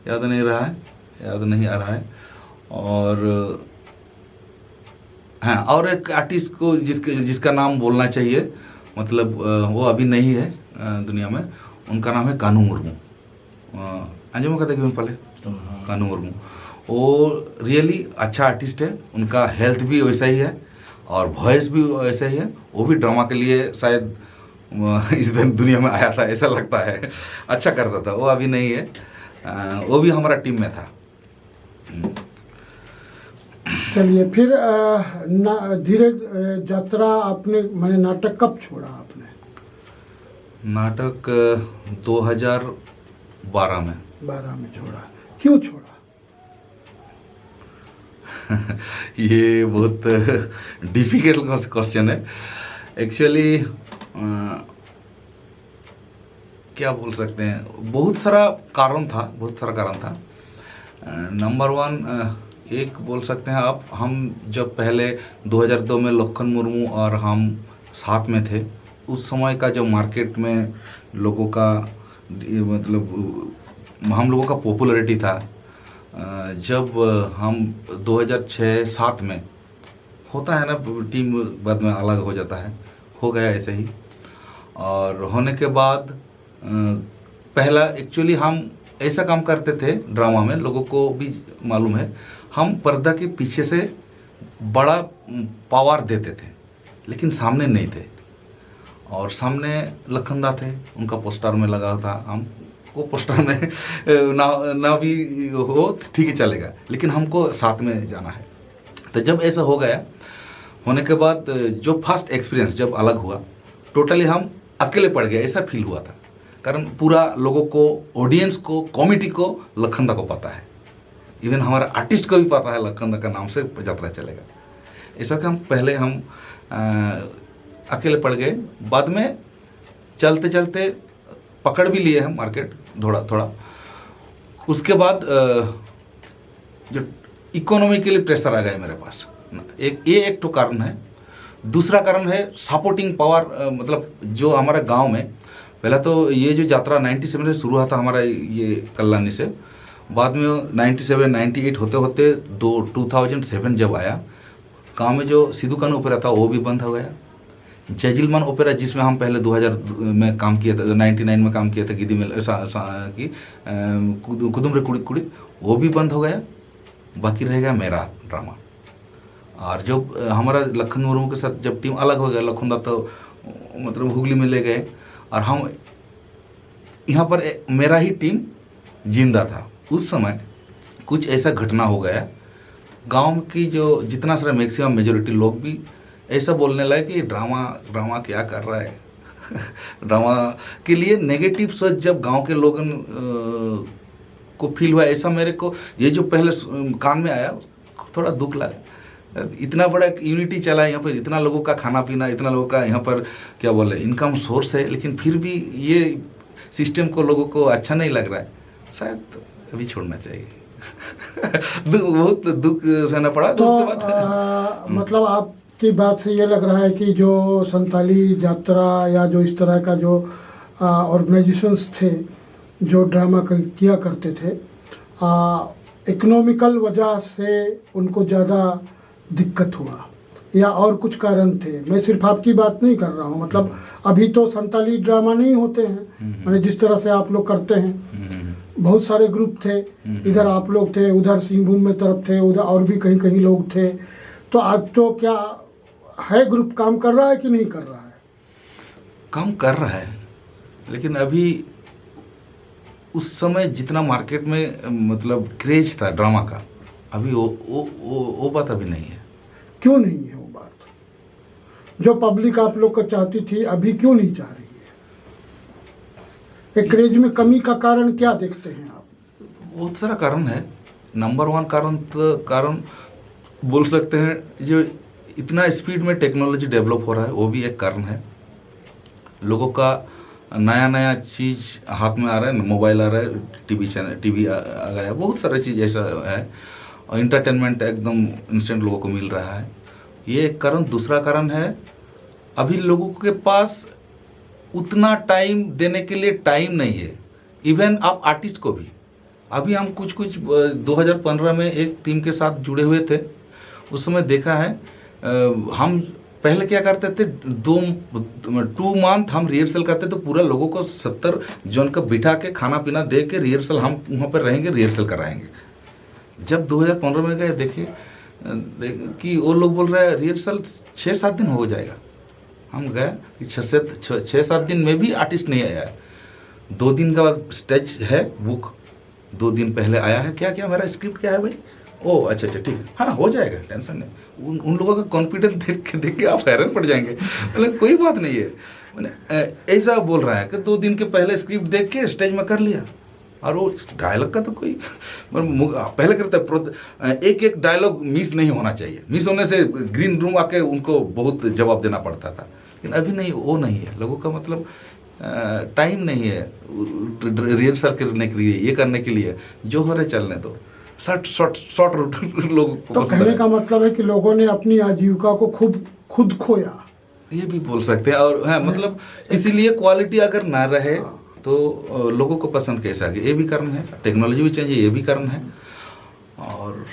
याद नहीं आ रहा है। और हाँ, और एक आर्टिस्ट को जिसका नाम बोलना चाहिए, मतलब वो अभी नहीं है दुनिया में, उनका नाम है कानू मुर्मू। अंजुम का देखिए पहले, कानू मुर्मू, वो रियली अच्छा आर्टिस्ट है। उनका हेल्थ भी वैसा ही है और वॉइस भी वैसा ही है। वो भी ड्रामा के लिए शायद इस दुनिया में आया था, ऐसा लगता है। अच्छा करता था, वो अभी नहीं है। वो भी हमारा टीम में था। चलिए, फिर धीरे यात्रा आपने, मैंने नाटक कब छोड़ा आपने? नाटक 2012 में। 12 में छोड़ा। क्यों छोड़ा? ये बहुत डिफिकल्ट क्वेश्चन है एक्चुअली। क्या बोल सकते हैं, बहुत सारा कारण था। नंबर 1 एक बोल सकते हैं आप, हम जब पहले 2002 में लखन मुर्मू और हम साथ में थे, उस समय का जो मार्केट में लोगों का मतलब हम लोगों का पॉपुलैरिटी था, जब हम 2006-07 में होता है ना, टीम बाद में अलग हो जाता है, हो गया ऐसे ही। और होने के बाद पहला एक्चुअली हम ऐसा काम करते थे ड्रामा में, लोगों को भी मालूम है, हम पर्दा के पीछे से बड़ा पावर देते थे, लेकिन सामने नहीं थे। और सामने लखनदा थे, उनका पोस्टर में लगा था, हम को पोस्टर में ना भी हो ठीक ही चलेगा, लेकिन हमको साथ में जाना है। तो जब ऐसा हो गया, होने के बाद जो फर्स्ट एक्सपीरियंस जब अलग हुआ, टोटली हम अकेले पड़ गए ऐसा फील हुआ था। कारण पूरा लोगों को, ऑडियंस को, कॉमिटी को लखनदा को पता है, इवन हमारा आर्टिस्ट को भी पता है लखनदा का नाम से यात्रा चलेगा। ऐसा कि हम अकेले पड़ गए। बाद में चलते चलते पकड़ भी लिए हम मार्केट थोड़ा थोड़ा। उसके बाद जो इकोनॉमिकली प्रेशर आ गया मेरे पास, एक तो कारण है। दूसरा कारण है सपोर्टिंग पावर, मतलब जो हमारा गांव में पहला तो ये जो यात्रा 97 से शुरू हुआ था हमारा ये कल्याणी से, बाद में 97, 98 होते होते 2007 जब आया, गांव में जो सिद्धू कान्हू ओपेरा था वो भी बंद हो गया। जयजिलमान ओपेरा जिसमें हम पहले 2000 में काम किया था, 99 में काम किया था, गिदी में की कुदुम रे कुड़ित कुड़ित, वो भी बंद हो गया। बाकी रह गया मेरा ड्रामा। और जब हमारा लखन मुर्मू के साथ जब टीम अलग हो गया, लखनदा तो मतलब हुगली में ले गए और हम यहाँ पर मेरा ही टीम जिंदा था। उस समय कुछ ऐसा घटना हो गया, गांव की जो जितना सारा मैक्सिमम मेजोरिटी लोग भी ऐसा बोलने लगे कि ड्रामा क्या कर रहा है ड्रामा के लिए नेगेटिव सोच जब गांव के लोगों को फील हुआ, ऐसा मेरे को ये जो पहले कान में आया थोड़ा दुख लगा। इतना बड़ा यूनिटी चला है यहाँ पर, इतना लोगों का खाना पीना, इतना लोगों का यहाँ पर क्या बोले इनकम सोर्स है, लेकिन फिर भी ये सिस्टम को लोगों को अच्छा नहीं लग रहा है, शायद अभी छोड़ना चाहिए बहुत दुख सहना पड़ा। तो मतलब आपकी बात से ये लग रहा है कि जो संताली यात्रा या जो इस तरह का जो ऑर्गेनाइजेशंस थे जो ड्रामा किया करते थे, इकोनॉमिकल वजह से उनको ज़्यादा दिक्कत हुआ या और कुछ कारण थे? मैं सिर्फ आपकी बात नहीं कर रहा हूँ, मतलब अभी तो संताली ड्रामा नहीं होते हैं, मैंने जिस तरह से आप लोग करते हैं, बहुत सारे ग्रुप थे, इधर आप लोग थे, उधर सिंहभूम में तरफ थे, उधर और भी कहीं कहीं लोग थे। तो आज तो क्या है, ग्रुप काम कर रहा है कि नहीं कर रहा है? काम कर रहा है, लेकिन अभी उस समय जितना मार्केट में मतलब क्रेज था ड्रामा का, अभी वो बात अभी नहीं है। क्यों नहीं है वो बात? जो पब्लिक आप लोग को चाहती थी अभी क्यों नहीं चाह रही है? एक क्रेज में कमी का कारण क्या देखते हैं आप? बहुत सारा कारण है। नंबर 1 कारण बोल सकते हैं जो इतना स्पीड में टेक्नोलॉजी डेवलप हो रहा है, वो भी एक कारण है। लोगों का नया चीज़ हाथ में आ रहा है, मोबाइल आ रहा है, टीवी आ गया, बहुत सारा चीज़ ऐसा है, और इंटरटेनमेंट एकदम इंस्टेंट लोगों को मिल रहा है, ये एक कारण। दूसरा कारण है अभी लोगों के पास उतना टाइम देने के लिए टाइम नहीं है। इवन आप आर्टिस्ट को भी, अभी हम कुछ 2015 में एक टीम के साथ जुड़े हुए थे, उस समय देखा है हम पहले क्या करते थे, 2 मंथ हम रिहर्सल करते तो पूरा लोगों को 70 जन का बिठा के खाना पीना दे के रिहर्सल, हम वहाँ पर रहेंगे, रिहर्सल कराएंगे। जब 2015 में गए देखे कि वो लोग बोल रहे हैं रिहर्सल 6-7 दिन हो जाएगा। हम गए कि 6-7 दिन में भी आर्टिस्ट नहीं आया है। 2 दिन के बाद स्टेज है बुक, 2 दिन पहले आया है, क्या मेरा स्क्रिप्ट क्या है भाई, ओ अच्छा ठीक है, हाँ हो जाएगा, टेंशन नहीं। उन लोगों का कॉन्फिडेंस देख के आप हैरान पड़ जाएंगे, मतलब कोई बात नहीं है, मैंने ऐसा बोल रहा है कि 2 दिन के पहले स्क्रिप्ट देख के स्टेज में कर लिया। और वो डायलॉग का तो कोई पहले करता, एक डायलॉग मिस नहीं होना चाहिए, मिस होने से ग्रीन रूम आके उनको बहुत जवाब देना पड़ता था, लेकिन अभी नहीं, वो नहीं है। लोगों का मतलब टाइम नहीं है रिहर्सल करने के लिए, ये करने के लिए, जो हो रहे चलने दो, शॉर्ट रूट लोगों को। तो कहने का मतलब है कि लोगों ने अपनी आजीविका को खुद खोया, ये भी बोल सकते हैं। और हाँ, मतलब इसीलिए क्वालिटी अगर ना रहे तो लोगों को पसंद कैसे आगे, ये भी कारण है। टेक्नोलॉजी भी चाहिए, ये भी कारण है, और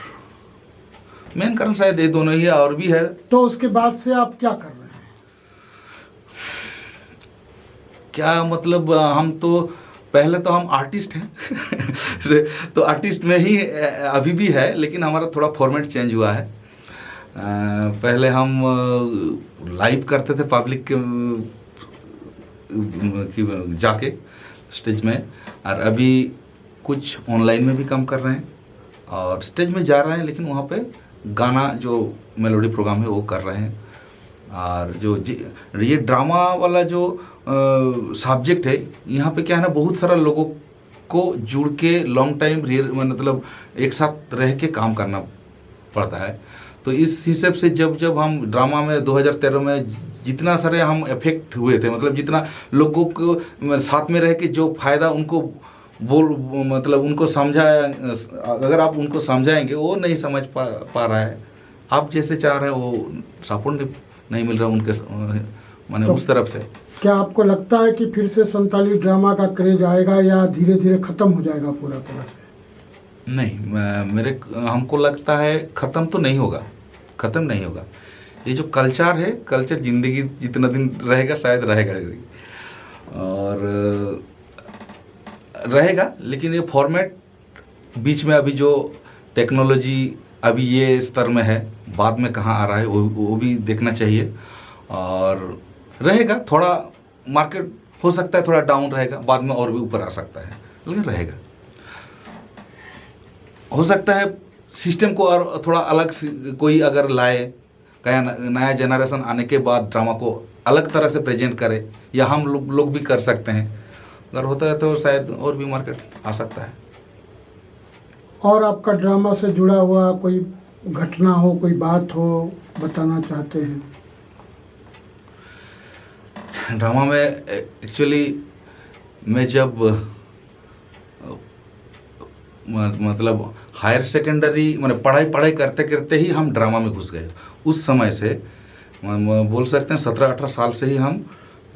मेन कारण शायद ये दोनों ही है, और भी है। तो उसके बाद से आप क्या कर रहे हैं? क्या मतलब, हम तो पहले तो हम आर्टिस्ट हैं तो आर्टिस्ट में ही अभी भी है, लेकिन हमारा थोड़ा फॉर्मेट चेंज हुआ है। पहले हम लाइव करते थे पब्लिक के जाके स्टेज में, और अभी कुछ ऑनलाइन में भी काम कर रहे हैं, और स्टेज में जा रहे हैं, लेकिन वहाँ पे गाना जो मेलोडी प्रोग्राम है वो कर रहे हैं। और जो ये ड्रामा वाला जो सब्जेक्ट है, यहाँ पे क्या है ना, बहुत सारा लोगों को जुड़ के लॉन्ग टाइम मतलब एक साथ रह के काम करना पड़ता है। तो इस हिसाब से जब हम ड्रामा में 2013 में जितना सारे हम इफेक्ट हुए थे, मतलब जितना लोगों को साथ में रह के जो फ़ायदा उनको मतलब उनको समझा, अगर आप उनको समझाएंगे वो नहीं समझ पा रहा है, आप जैसे चाह रहे हैं वो सपोर्ट नहीं मिल रहा उनके माने उस तरफ से। क्या आपको लगता है कि फिर से संताली ड्रामा का क्रेज आएगा या धीरे धीरे ख़त्म हो जाएगा पूरा तरह से? नहीं, हमको लगता है ख़त्म तो नहीं होगा, ख़त्म नहीं होगा। ये जो कल्चर है, कल्चर ज़िंदगी जितना दिन रहेगा शायद रहेगा और रहेगा, लेकिन ये फॉर्मेट बीच में अभी जो टेक्नोलॉजी अभी ये स्तर में है, बाद में कहाँ आ रहा है वो भी देखना चाहिए। और रहेगा, थोड़ा मार्केट हो सकता है थोड़ा डाउन रहेगा, बाद में और भी ऊपर आ सकता है, लेकिन रहेगा। हो सकता है सिस्टम को और थोड़ा अलग कोई अगर लाए, क्या नया जनरेशन आने के बाद ड्रामा को अलग तरह से प्रेजेंट करे, या हम लोग भी कर सकते हैं। अगर होता है तो शायद और भी मार्केट आ सकता है। और आपका ड्रामा से जुड़ा हुआ कोई घटना हो, कोई बात हो, बताना चाहते हैं? ड्रामा में एक्चुअली मैं जब मतलब हायर सेकेंडरी मैंने पढ़ाई करते करते ही हम ड्रामा में घुस गए। उस समय से बोल सकते हैं 17-18 साल से ही हम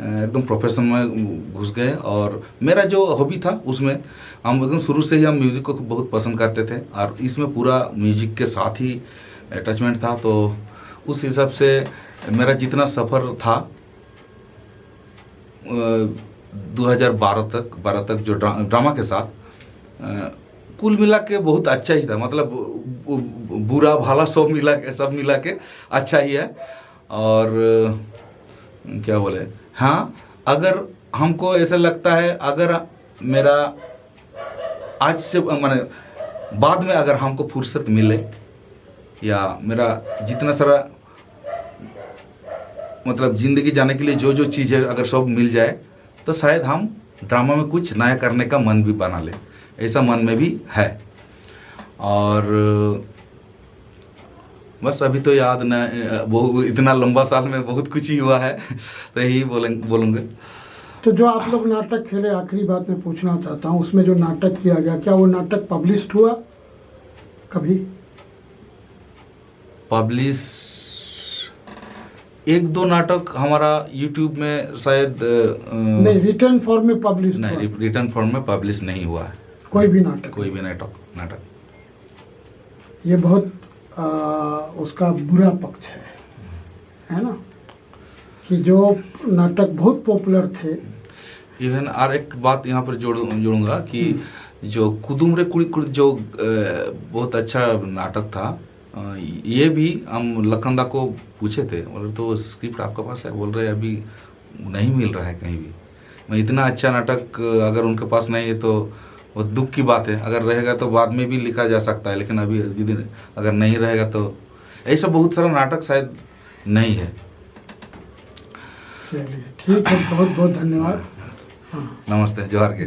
एकदम प्रोफेशन में घुस गए। और मेरा जो हॉबी था उसमें हम एकदम शुरू से ही हम म्यूज़िक को बहुत पसंद करते थे, और इसमें पूरा म्यूजिक के साथ ही अटैचमेंट था। तो उस हिसाब से मेरा जितना सफ़र था 2012 तक जो ड्रामा के साथ कुल मिला के बहुत अच्छा ही था। मतलब बुरा भला सब मिला के अच्छा ही है। और क्या बोले, हाँ, अगर हमको ऐसा लगता है अगर मेरा आज से माने बाद में अगर हमको फुर्सत मिले, या मेरा जितना सारा मतलब ज़िंदगी जाने के लिए जो जो चीज़ है अगर सब मिल जाए, तो शायद हम ड्रामा में कुछ नया करने का मन भी बना ले, ऐसा मन में भी है। और बस अभी तो याद न, वो इतना लंबा साल में बहुत कुछ ही हुआ है, तो यही बोलूँगे। तो जो आप लोग नाटक खेले, आखिरी बात मैं पूछना चाहता हूँ, उसमें जो नाटक किया गया, क्या वो नाटक पब्लिश्ड हुआ कभी? पब्लिश 1-2 नाटक हमारा यूट्यूब में शायद नहीं, रिटर्न फॉर्म में पब्लिश नहीं, रिटर्न फॉर्म में पब्लिश नहीं हुआ है कोई भी नाटक। कोई भी नाटक। ये बहुत उसका बुरा पक्ष है ना, कि जो नाटक बहुत पॉपुलर थे। इवन और एक बात यहाँ पर जोड़ूंगा कि जो कुदुमरे कुड़ी जो बहुत अच्छा नाटक था, ये भी हम लखनदा को पूछे थे, बोले तो स्क्रिप्ट आपके पास है? बोल रहे अभी नहीं मिल रहा है कहीं भी। मैं इतना अच्छा नाटक अगर उनके पास नहीं है तो वो दुख की बात है। अगर रहेगा तो बाद में भी लिखा जा सकता है, लेकिन अभी यदि अगर नहीं रहेगा तो ऐसा बहुत सारा नाटक शायद नहीं है। चलिए ठीक है, बहुत बहुत धन्यवाद। हाँ, नमस्ते, जोहार के।